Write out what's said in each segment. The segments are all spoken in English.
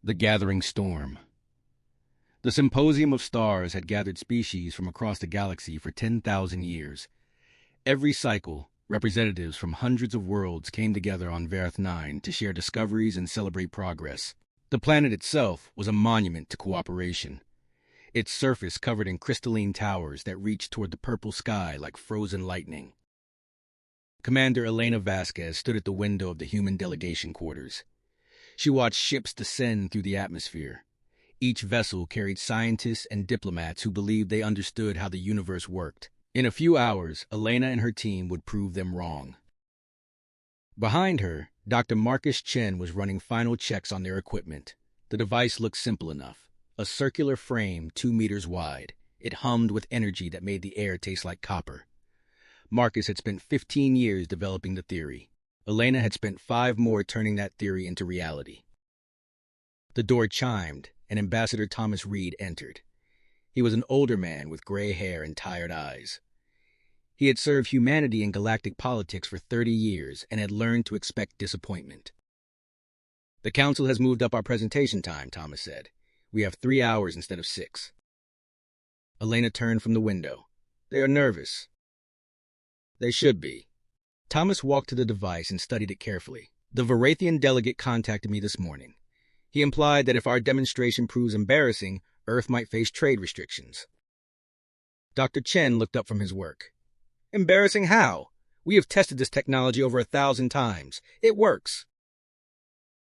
The Gathering Storm. The Symposium of Stars had gathered species from across the galaxy for 10,000 years. Every cycle, representatives from hundreds of worlds came together on Verth 9 to share discoveries and celebrate progress. The planet itself was a monument to cooperation, its surface covered in crystalline towers that reached toward the purple sky like frozen lightning. Commander Elena Vasquez stood at the window of the human delegation quarters. She watched ships descend through the atmosphere. Each vessel carried scientists and diplomats who believed they understood how the universe worked. In a few hours, Elena and her team would prove them wrong. Behind her, Dr. Marcus Chen was running final checks on their equipment. The device looked simple enough. A circular frame 2 meters wide. It hummed with energy that made the air taste like copper. Marcus had spent 15 years developing the theory. Elena had spent 5 more turning that theory into reality. The door chimed, and Ambassador Thomas Reed entered. He was an older man with gray hair and tired eyes. He had served humanity in galactic politics for 30 years and had learned to expect disappointment. "The Council has moved up our presentation time," Thomas said. "We have 3 hours instead of 6. Elena turned from the window. "They are nervous." "They should be." Thomas walked to the device and studied it carefully. "The Varathian delegate contacted me this morning. He implied that if our demonstration proves embarrassing, Earth might face trade restrictions." Dr. Chen looked up from his work. "Embarrassing how? We have tested this technology over 1,000 times. It works."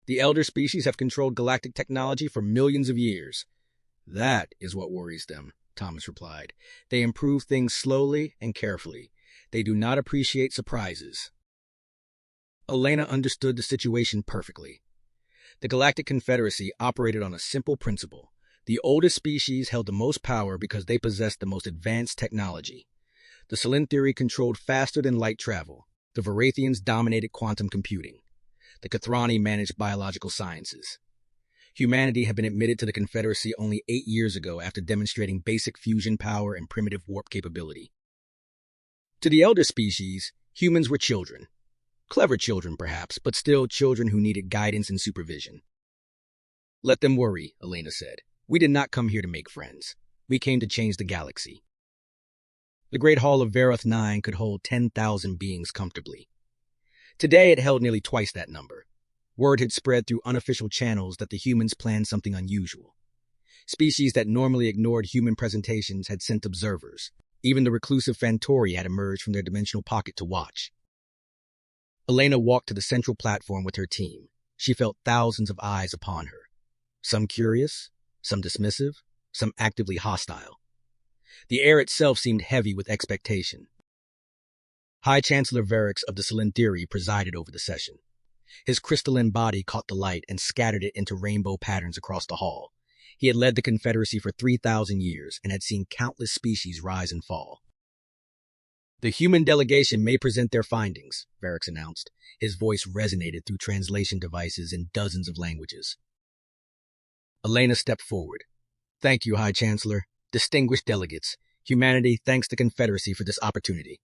"The elder species have controlled galactic technology for millions of years." "That is what worries them," Thomas replied. "They improve things slowly and carefully. They do not appreciate surprises." Elena understood the situation perfectly. The Galactic Confederacy operated on a simple principle. The oldest species held the most power because they possessed the most advanced technology. The Solinthiri controlled faster than light travel. The Varathians dominated quantum computing. The Kathrani managed biological sciences. Humanity had been admitted to the Confederacy only 8 years ago after demonstrating basic fusion power and primitive warp capability. To the elder species, humans were children. Clever children, perhaps, but still children who needed guidance and supervision. "Let them worry," Elena said. "We did not come here to make friends. We came to change the galaxy." The Great Hall of Verth 9 could hold 10,000 beings comfortably. Today it held nearly twice that number. Word had spread through unofficial channels that the humans planned something unusual. Species that normally ignored human presentations had sent observers. Even the reclusive Fantori had emerged from their dimensional pocket to watch. Elena walked to the central platform with her team. She felt thousands of eyes upon her. Some curious, some dismissive, some actively hostile. The air itself seemed heavy with expectation. High Chancellor Varix of the Solinthiri presided over the session. His crystalline body caught the light and scattered it into rainbow patterns across the hall. He had led the Confederacy for 3,000 years and had seen countless species rise and fall. "The human delegation may present their findings," Varix announced. His voice resonated through translation devices in dozens of languages. Elena stepped forward. "Thank you, High Chancellor. Distinguished delegates, humanity thanks the Confederacy for this opportunity."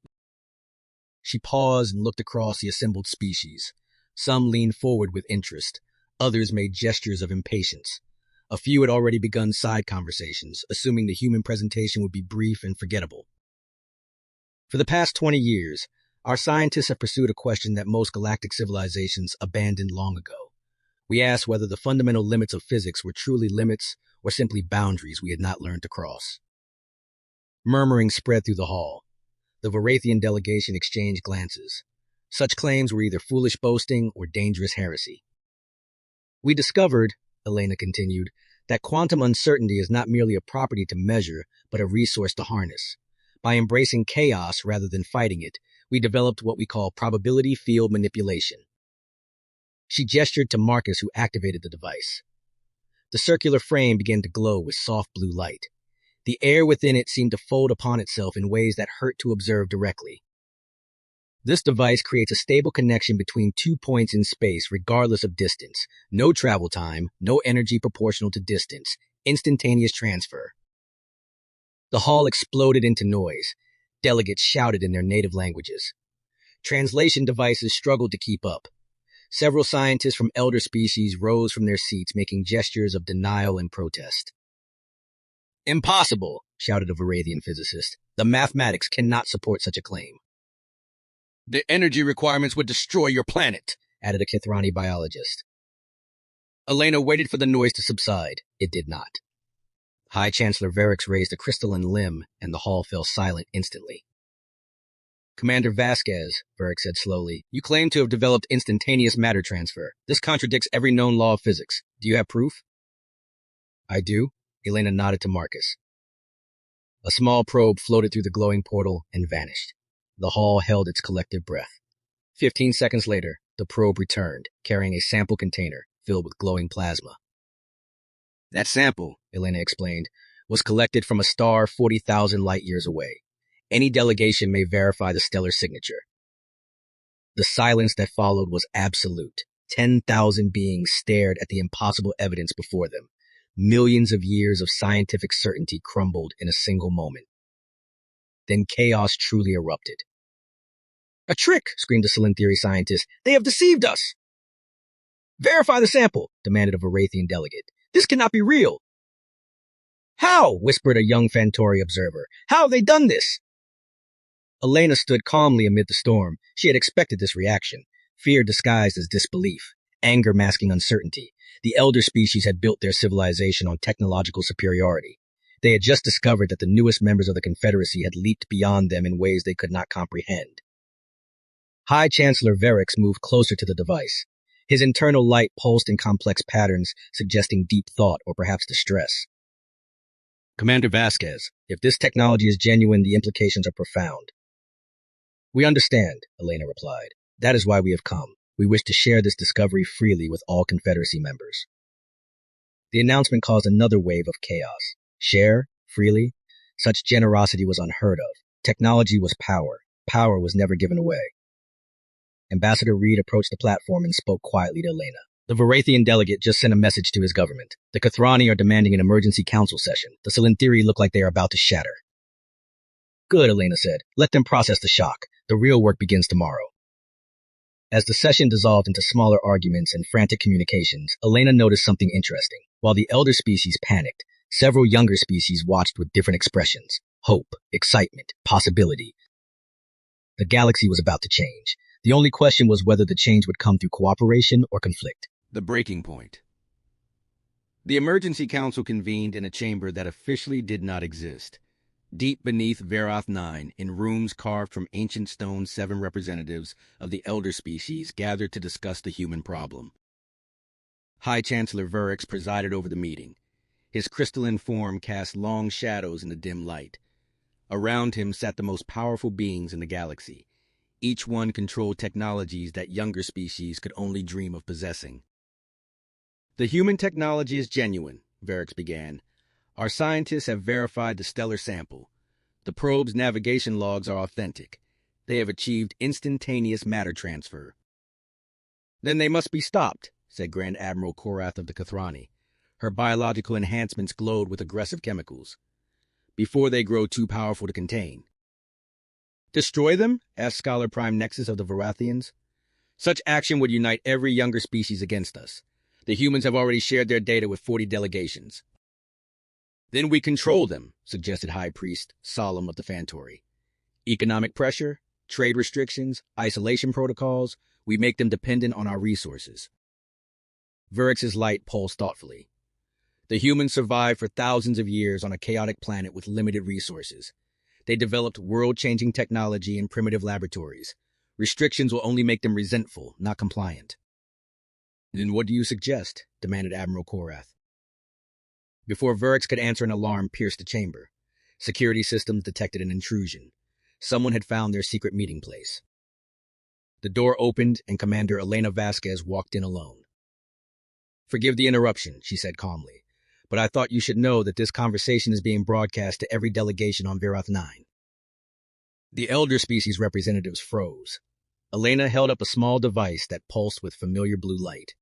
She paused and looked across the assembled species. Some leaned forward with interest. Others made gestures of impatience. A few had already begun side conversations, assuming the human presentation would be brief and forgettable. For the past 20 years, our scientists have pursued a question that most galactic civilizations abandoned long ago. We asked whether the fundamental limits of physics were truly limits or simply boundaries we had not learned to cross. Murmuring spread through the hall. The Varathian delegation exchanged glances. Such claims were either foolish boasting or dangerous heresy. "We discovered," Elena continued, "that quantum uncertainty is not merely a property to measure, but a resource to harness. By embracing chaos rather than fighting it, we developed what we call probability field manipulation." She gestured to Marcus, who activated the device. The circular frame began to glow with soft blue light. The air within it seemed to fold upon itself in ways that hurt to observe directly. "This device creates a stable connection between 2 points in space regardless of distance. No travel time, no energy proportional to distance. Instantaneous transfer." The hall exploded into noise. Delegates shouted in their native languages. Translation devices struggled to keep up. Several scientists from elder species rose from their seats, making gestures of denial and protest. "Impossible," shouted a Varathian physicist. "The mathematics cannot support such a claim." "The energy requirements would destroy your planet," added a Kithrani biologist. Elena waited for the noise to subside. It did not. High Chancellor Verix raised a crystalline limb, and the hall fell silent instantly. "Commander Vasquez," Verix said slowly, "you claim to have developed instantaneous matter transfer. This contradicts every known law of physics. Do you have proof?" "I do." Elena nodded to Marcus. A small probe floated through the glowing portal and vanished. The hall held its collective breath. 15 seconds later, the probe returned, carrying a sample container filled with glowing plasma. "That sample," Elena explained, "was collected from a star 40,000 light-years away. Any delegation may verify the stellar signature." The silence that followed was absolute. 10,000 beings stared at the impossible evidence before them. Millions of years of scientific certainty crumbled in a single moment. Then chaos truly erupted. "A trick!" screamed a Salintheri scientist. "They have deceived us!" "Verify the sample!" demanded a Varathian delegate. "This cannot be real!" "How?" whispered a young Fantori observer. "How have they done this?" Elena stood calmly amid the storm. She had expected this reaction. Fear disguised as disbelief. Anger masking uncertainty. The elder species had built their civilization on technological superiority. They had just discovered that the newest members of the Confederacy had leaped beyond them in ways they could not comprehend. High Chancellor Verix moved closer to the device. His internal light pulsed in complex patterns, suggesting deep thought or perhaps distress. "Commander Vasquez, if this technology is genuine, the implications are profound." "We understand," Elena replied. "That is why we have come. We wish to share this discovery freely with all Confederacy members." The announcement caused another wave of chaos. Share? Freely? Such generosity was unheard of. Technology was power. Power was never given away. Ambassador Reed approached the platform and spoke quietly to Elena. "The Varathian delegate just sent a message to his government. The Kithrani are demanding an emergency council session. The Salintheri look like they are about to shatter." "Good," Elena said. "Let them process the shock. The real work begins tomorrow." As the session dissolved into smaller arguments and frantic communications, Elena noticed something interesting. While the elder species panicked, several younger species watched with different expressions. Hope, excitement, possibility. The galaxy was about to change. The only question was whether the change would come through cooperation or conflict. The breaking point. The emergency council convened in a chamber that officially did not exist. Deep beneath Veroth 9, in rooms carved from ancient stone, 7 representatives of the elder species gathered to discuss the human problem. High Chancellor Verix presided over the meeting. His crystalline form cast long shadows in the dim light. Around him sat the most powerful beings in the galaxy. Each one controlled technologies that younger species could only dream of possessing. "The human technology is genuine," Verix began. "Our scientists have verified the stellar sample. The probe's navigation logs are authentic. They have achieved instantaneous matter transfer." "Then they must be stopped," said Grand Admiral Korath of the Kithrani. Her biological enhancements glowed with aggressive chemicals. "Before they grow too powerful to contain." "Destroy them?" asked Scholar Prime Nexus of the Varathians. "Such action would unite every younger species against us. The humans have already shared their data with 40 delegations. "Then we control them," suggested High Priest Solemn of the Fantori. "Economic pressure, trade restrictions, isolation protocols, we make them dependent on our resources." Verix's light pulsed thoughtfully. "The humans survived for thousands of years on a chaotic planet with limited resources. They developed world-changing technology in primitive laboratories. Restrictions will only make them resentful, not compliant." "Then what do you suggest?" demanded Admiral Korath. Before Verix could answer, an alarm pierced the chamber. Security systems detected an intrusion. Someone had found their secret meeting place. The door opened, and Commander Elena Vasquez walked in alone. "Forgive the interruption," she said calmly, "but I thought you should know that this conversation is being broadcast to every delegation on Veroth 9. The elder species representatives froze. Elena held up a small device that pulsed with familiar blue light.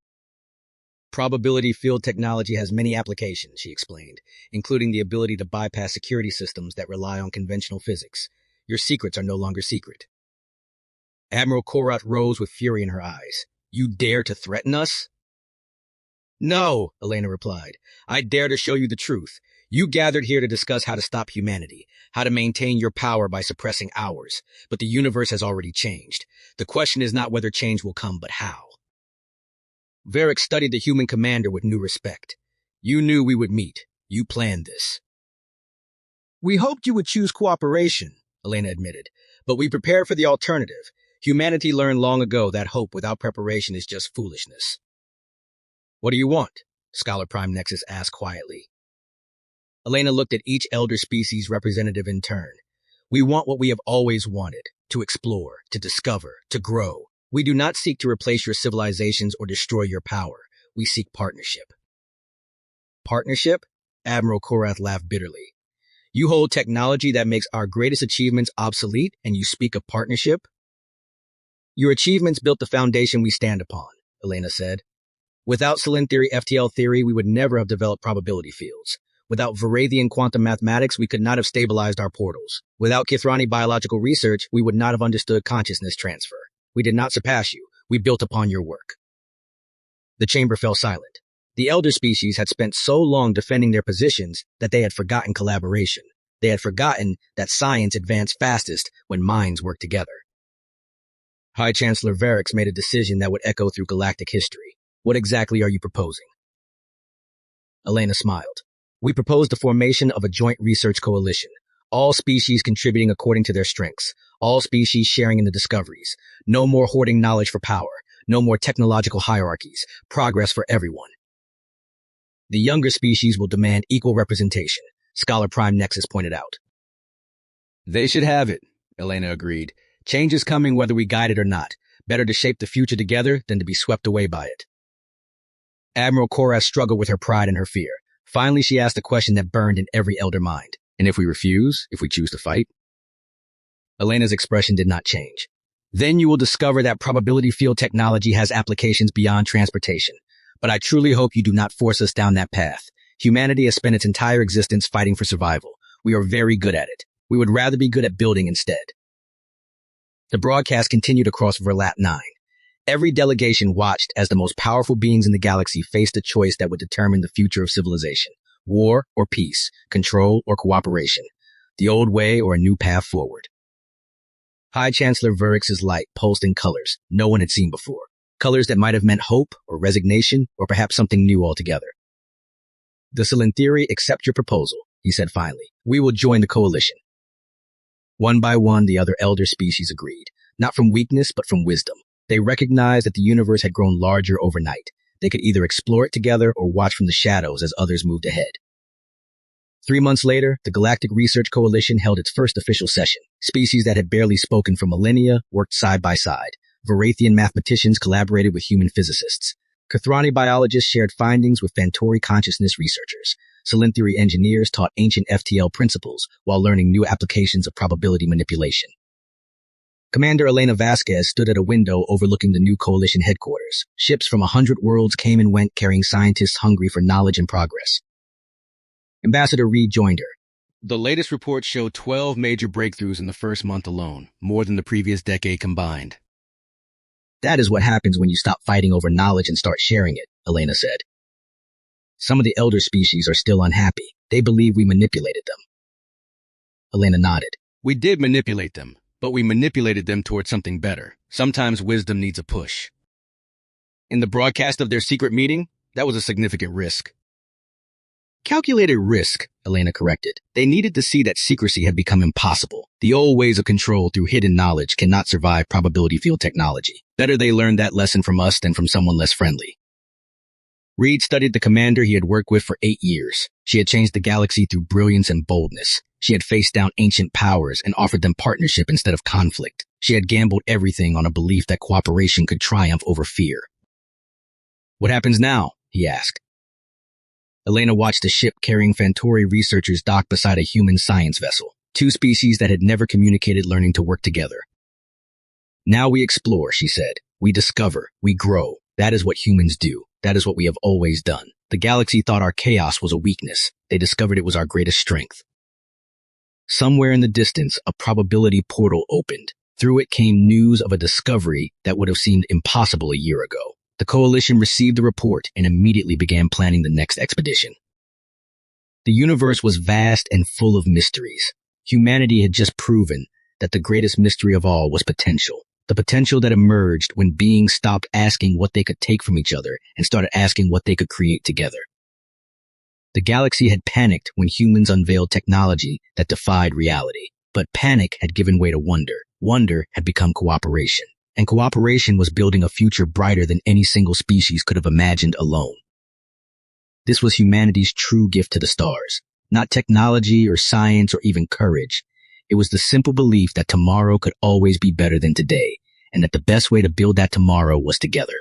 "Probability field technology has many applications," she explained, "including the ability to bypass security systems that rely on conventional physics. Your secrets are no longer secret." Admiral Korath rose with fury in her eyes. You dare to threaten us? No, Elena replied. I dare to show you the truth. You gathered here to discuss how to stop humanity, how to maintain your power by suppressing ours. But the universe has already changed. The question is not whether change will come, but how. Varric studied the human commander with new respect. You knew we would meet. You planned this. We hoped you would choose cooperation, Elena admitted, but we prepared for the alternative. Humanity learned long ago that hope without preparation is just foolishness. What do you want? Scholar Prime Nexus asked quietly. Elena looked at each elder species representative in turn. We want what we have always wanted, to explore, to discover, to grow. We do not seek to replace your civilizations or destroy your power. We seek partnership. Partnership? Admiral Korath laughed bitterly. You hold technology that makes our greatest achievements obsolete, and you speak of partnership? Your achievements built the foundation we stand upon, Elena said. Without Selene theory, FTL theory, we would never have developed probability fields. Without Varathian quantum mathematics, we could not have stabilized our portals. Without Kithrani biological research, we would not have understood consciousness transfer. We did not surpass you. We built upon your work. The chamber fell silent. The elder species had spent so long defending their positions that they had forgotten collaboration. They had forgotten that science advanced fastest when minds work together. High Chancellor Varric made a decision that would echo through galactic history. What exactly are you proposing? Elena smiled. We propose the formation of a joint research coalition, all species contributing according to their strengths, all species sharing in the discoveries. No more hoarding knowledge for power, no more technological hierarchies, progress for everyone. The younger species will demand equal representation, Scholar Prime Nexus pointed out. They should have it, Elena agreed. Change is coming whether we guide it or not. Better to shape the future together than to be swept away by it. Admiral Korath struggled with her pride and her fear. Finally, she asked a question that burned in every elder mind. And if we refuse, if we choose to fight? Elena's expression did not change. Then you will discover that probability field technology has applications beyond transportation. But I truly hope you do not force us down that path. Humanity has spent its entire existence fighting for survival. We are very good at it. We would rather be good at building instead. The broadcast continued across Verlat 9. Every delegation watched as the most powerful beings in the galaxy faced a choice that would determine the future of civilization. War or peace, control or cooperation, the old way or a new path forward. High Chancellor Varric's light pulsed in colors no one had seen before. Colors that might have meant hope or resignation or perhaps something new altogether. The Selene theory accept your proposal, he said finally. We will join the coalition. One by one, the other elder species agreed, not from weakness but from wisdom. They recognized that the universe had grown larger overnight. They could either explore it together or watch from the shadows as others moved ahead. 3 months later, the Galactic Research Coalition held its first official session. Species that had barely spoken for millennia worked side by side. Varathian mathematicians collaborated with human physicists. Kithrani biologists shared findings with Fantori consciousness researchers. Selene theory engineers taught ancient FTL principles while learning new applications of probability manipulation. Commander Elena Vasquez stood at a window overlooking the new coalition headquarters. Ships from 100 worlds came and went carrying scientists hungry for knowledge and progress. Ambassador Reed joined her. The latest reports show 12 major breakthroughs in the first month alone, more than the previous decade combined. That is what happens when you stop fighting over knowledge and start sharing it, Elena said. Some of the elder species are still unhappy. They believe we manipulated them. Elena nodded. We did manipulate them, but we manipulated them towards something better. Sometimes wisdom needs a push. In the broadcast of their secret meeting, that was a significant risk. Calculated risk, Elena corrected. They needed to see that secrecy had become impossible. The old ways of control through hidden knowledge cannot survive probability field technology. Better they learned that lesson from us than from someone less friendly. Reed studied the commander he had worked with for 8 years. She had changed the galaxy through brilliance and boldness. She had faced down ancient powers and offered them partnership instead of conflict. She had gambled everything on a belief that cooperation could triumph over fear. What happens now? He asked. Elena watched a ship carrying Fantori researchers dock beside a human science vessel. 2 species that had never communicated learning to work together. Now we explore, she said. We discover. We grow. That is what humans do. That is what we have always done. The galaxy thought our chaos was a weakness. They discovered it was our greatest strength. Somewhere in the distance, a probability portal opened. Through it came news of a discovery that would have seemed impossible a year ago. The coalition received the report and immediately began planning the next expedition. The universe was vast and full of mysteries. Humanity had just proven that the greatest mystery of all was potential. The potential that emerged when beings stopped asking what they could take from each other and started asking what they could create together. The galaxy had panicked when humans unveiled technology that defied reality. But panic had given way to wonder. Wonder had become cooperation. And cooperation was building a future brighter than any single species could have imagined alone. This was humanity's true gift to the stars. Not technology or science or even courage. It was the simple belief that tomorrow could always be better than today, and that the best way to build that tomorrow was together.